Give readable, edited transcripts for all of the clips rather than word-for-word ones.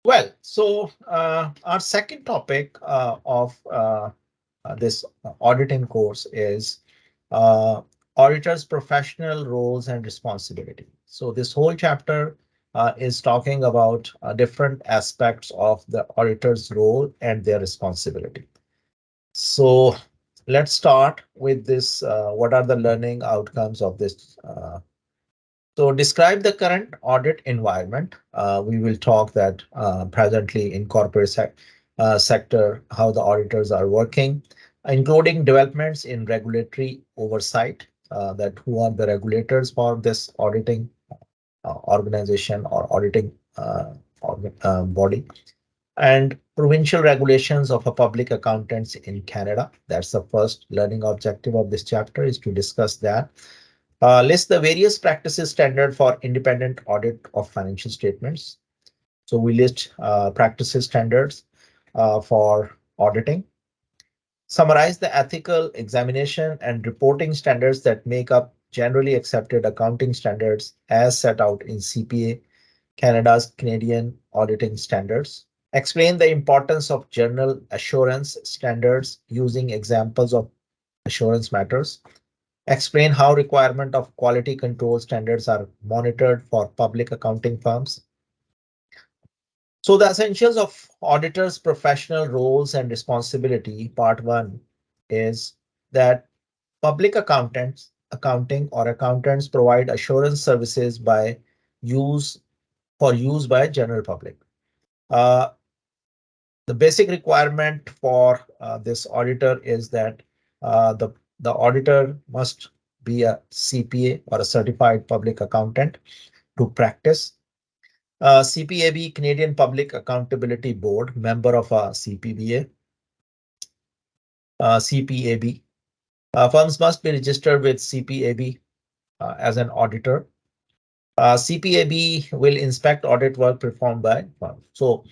Well, so our second topic of this auditing course is uh, auditors' professional roles and responsibility. So this whole chapter is talking about different aspects of the auditor's role and their responsibility. So let's start with this. What are the learning outcomes of this? So describe the current audit environment. We will talk that presently in corporate sector, how the auditors are working, including developments in regulatory oversight, that who are the regulators for this auditing organization or auditing body, and provincial regulations of a public accountants in Canada. That's the first learning objective of this chapter, is to discuss that. List the various practices standard for independent audit of financial statements. So we list practices standards for auditing. Summarize the ethical examination and reporting standards that make up generally accepted accounting standards as set out in CPA, Canada's Canadian auditing standards. Explain the importance of journal assurance standards using examples of assurance matters. Explain how requirement of quality control standards are monitored for public accounting firms. So the essentials of auditors' professional roles and responsibility, part one, is that public accountants, accounting or accountants provide assurance services by use for use by general public. Uh, the basic requirement for this auditor is that the auditor must be a CPA or a certified public accountant to practice. CPAB, Canadian Public Accountability Board, member of a CPBA, CPAB. Firms must be registered with CPAB as an auditor. CPAB will inspect audit work performed by firms. So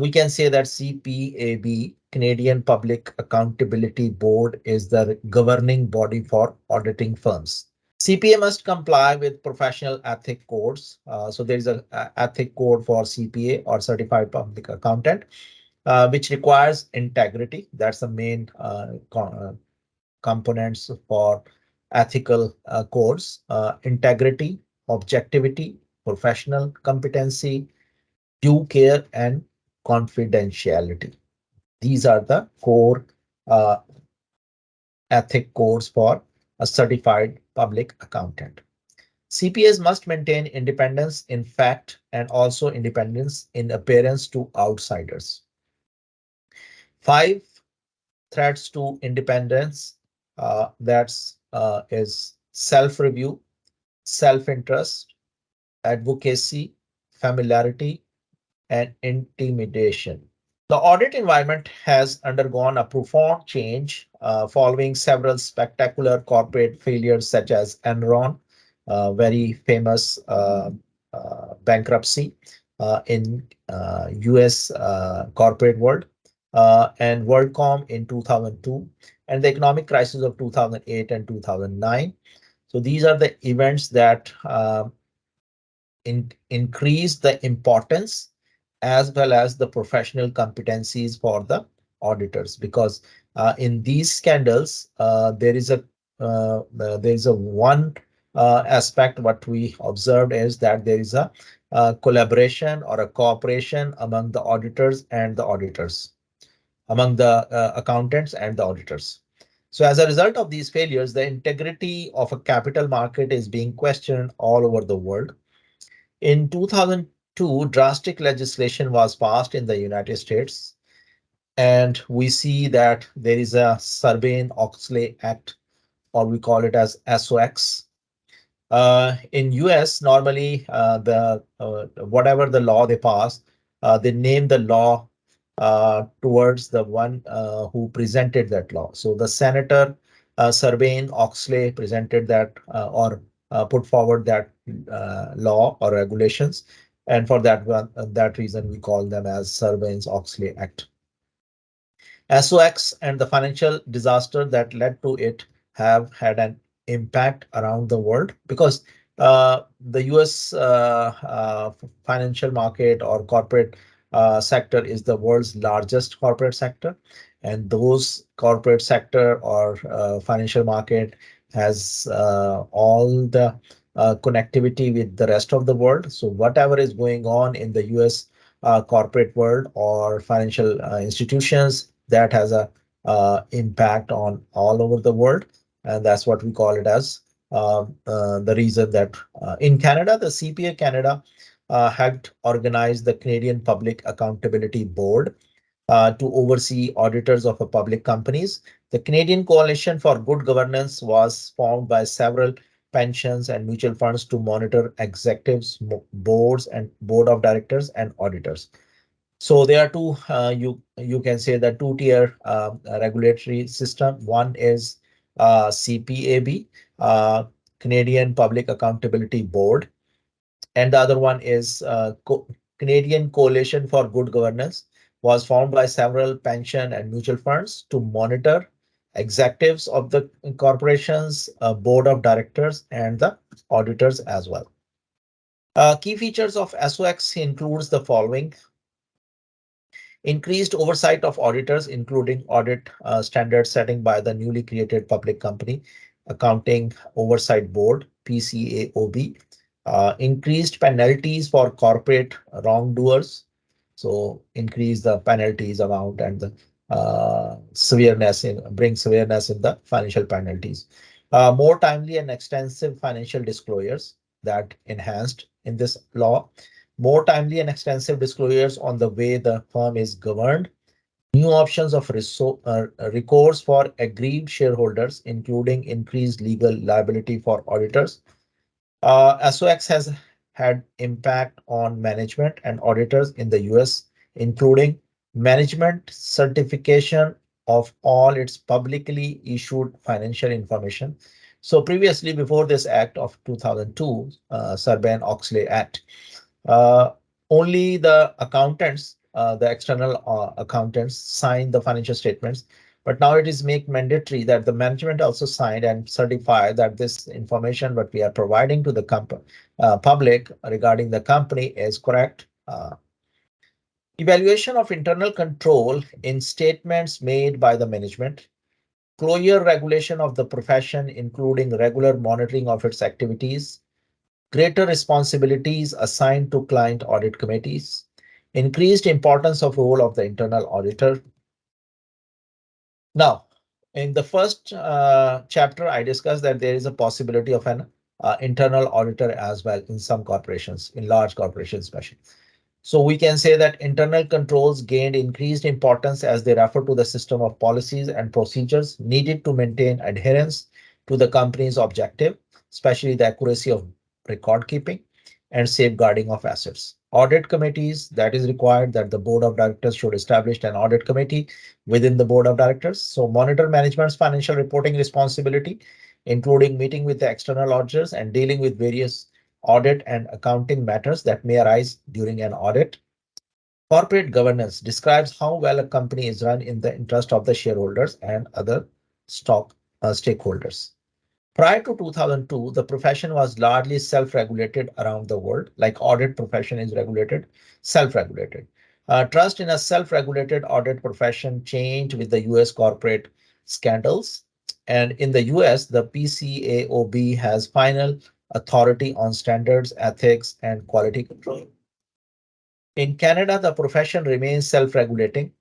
we can say that CPAB, Canadian Public Accountability Board, is the governing body for auditing firms. CPA must comply with professional ethic codes. So there is a ethic code for CPA or certified public accountant, which requires integrity. That's the main components for ethical codes: integrity, objectivity, professional competency, due care, and confidentiality. These are the core uh, ethic codes for a certified public accountant. CPAs must maintain independence in fact and also independence in appearance to outsiders. Five threats to independence, that's is self-review, self-interest, advocacy, familiarity, and intimidation. The audit environment has undergone a profound change following several spectacular corporate failures, such as Enron, very famous bankruptcy in US corporate world, and WorldCom in 2002, and the economic crisis of 2008 and 2009. So these are the events that increase the importance as well as the professional competencies for the auditors, because in these scandals there is a one aspect what we observed is that there is a collaboration or a cooperation among the auditors and the auditors, among the accountants and the auditors. So as a result of these failures, the integrity of a capital market is being questioned all over the world. In 2002, drastic legislation was passed in the United States, and we see that there is a Sarbanes-Oxley Act, or we call it as SOX. In US, normally the whatever the law they pass, they name the law towards the one who presented that law. So the Senator Sarbanes-Oxley presented that or put forward that law or regulations, and for that one, that reason we call them as Sarbanes-Oxley Act. SOX and the financial disaster that led to it have had an impact around the world, because the US financial market or corporate sector is the world's largest corporate sector, and those corporate sector or financial market has all the connectivity with the rest of the world. So whatever is going on in the US corporate world or financial institutions, that has a impact on all over the world, and that's what we call it as the reason that in Canada, the CPA Canada had organized the Canadian Public Accountability Board to oversee auditors of public companies. The Canadian Coalition for Good Governance was formed by several pensions and mutual funds to monitor executives, boards, and board of directors and auditors. So there are two, you can say the two-tier regulatory system. One is CPAB, Canadian Public Accountability Board, and the other one is Canadian Coalition for Good Governance, was formed by several pension and mutual funds to monitor executives of the corporations, board of directors, and the auditors as well. Key features of SOX includes the following: increased oversight of auditors, including audit standard setting by the newly created Public Company Accounting Oversight Board, PCAOB. Increased penalties for corporate wrongdoers. So increase the penalties amount and the bring severeness in the financial penalties. More timely and extensive financial disclosures that enhanced in this law. More timely and extensive disclosures on the way the firm is governed. New options of recourse for aggrieved shareholders, including increased legal liability for auditors. SOX has had impact on management and auditors in the US, including management certification of all its publicly issued financial information. So previously, before this act of 2002, Sarbanes-Oxley Act, uh, only the accountants, the external accountants sign the financial statements. But now it is made mandatory that the management also signed and certify that this information what we are providing to the public regarding the company is correct. Evaluation of internal control in statements made by the management. Clear regulation of the profession, including regular monitoring of its activities. Greater responsibilities assigned to client audit committees. Increased importance of role of the internal auditor. Now, in the first chapter, I discussed that there is a possibility of an internal auditor as well in some corporations, in large corporations especially. So we can say that internal controls gained increased importance as they refer to the system of policies and procedures needed to maintain adherence to the company's objective, especially the accuracy of record keeping and safeguarding of assets. Audit committees, that is required that the board of directors should establish an audit committee within the board of directors. So monitor management's financial reporting responsibility, including meeting with the external auditors and dealing with various audit and accounting matters that may arise during an audit. Corporate governance describes how well a company is run in the interest of the shareholders and other stakeholders. Prior to 2002, the profession was largely self-regulated around the world, like audit profession is regulated, self-regulated. Trust in a self-regulated audit profession changed with the US corporate scandals. And in the US, the PCAOB has final authority on standards, ethics, and quality control. In Canada, the profession remains self-regulating.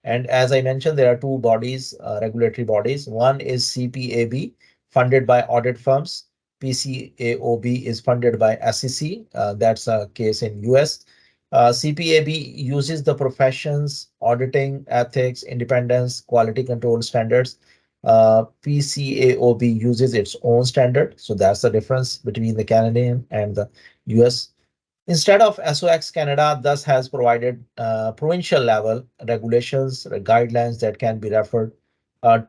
And as I mentioned, there are two bodies, regulatory bodies. One is CPAB, funded by audit firms. PCAOB is funded by SEC. That's a case in US. CPAB uses the profession's auditing, ethics, independence, quality control standards. PCAOB uses its own standard. So that's the difference between the Canadian and the US. Instead of SOX, Canada thus has provided provincial level regulations, guidelines that can be referred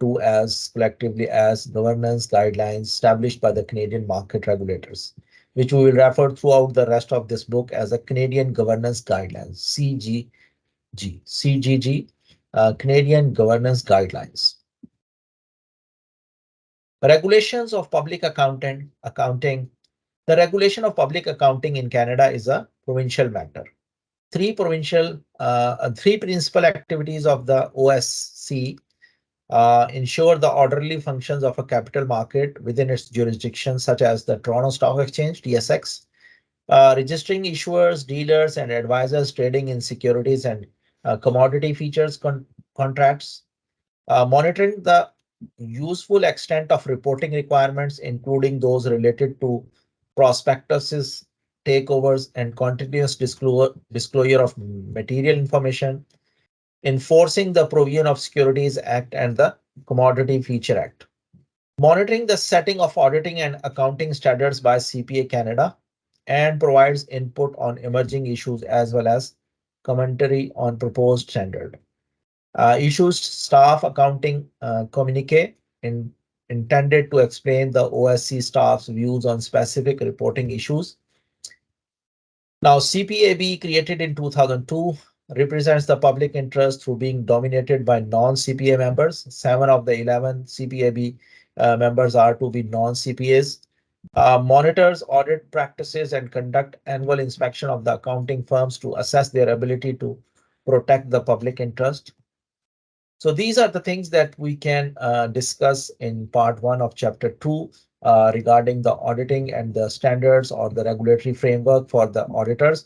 to as collectively as governance guidelines established by the Canadian market regulators, which we will refer throughout the rest of this book as a Canadian Governance Guidelines, CGG, Canadian Governance Guidelines. Regulations of public accounting. The regulation of public accounting in Canada is a provincial matter. three principal activities of the OSC ensure the orderly functions of a capital market within its jurisdiction, such as the Toronto Stock Exchange, TSX, registering issuers, dealers, and advisors trading in securities and commodity features contracts, monitoring the useful extent of reporting requirements, including those related to prospectuses, takeovers, and continuous disclosure of material information, enforcing the provision of Securities Act and the Commodity Feature Act, monitoring the setting of auditing and accounting standards by CPA Canada, and provides input on emerging issues as well as commentary on proposed standard. Issues staff accounting communique intended to explain the OSC staff's views on specific reporting issues. Now, CPAB, created in 2002, represents the public interest through being dominated by non-CPA members. 7 of the 11 CPAB members are to be non-CPAs. Monitors audit practices and conduct annual inspection of the accounting firms to assess their ability to protect the public interest. So these are the things that we can discuss in part 1 of chapter 2 regarding the auditing and the standards or the regulatory framework for the auditors.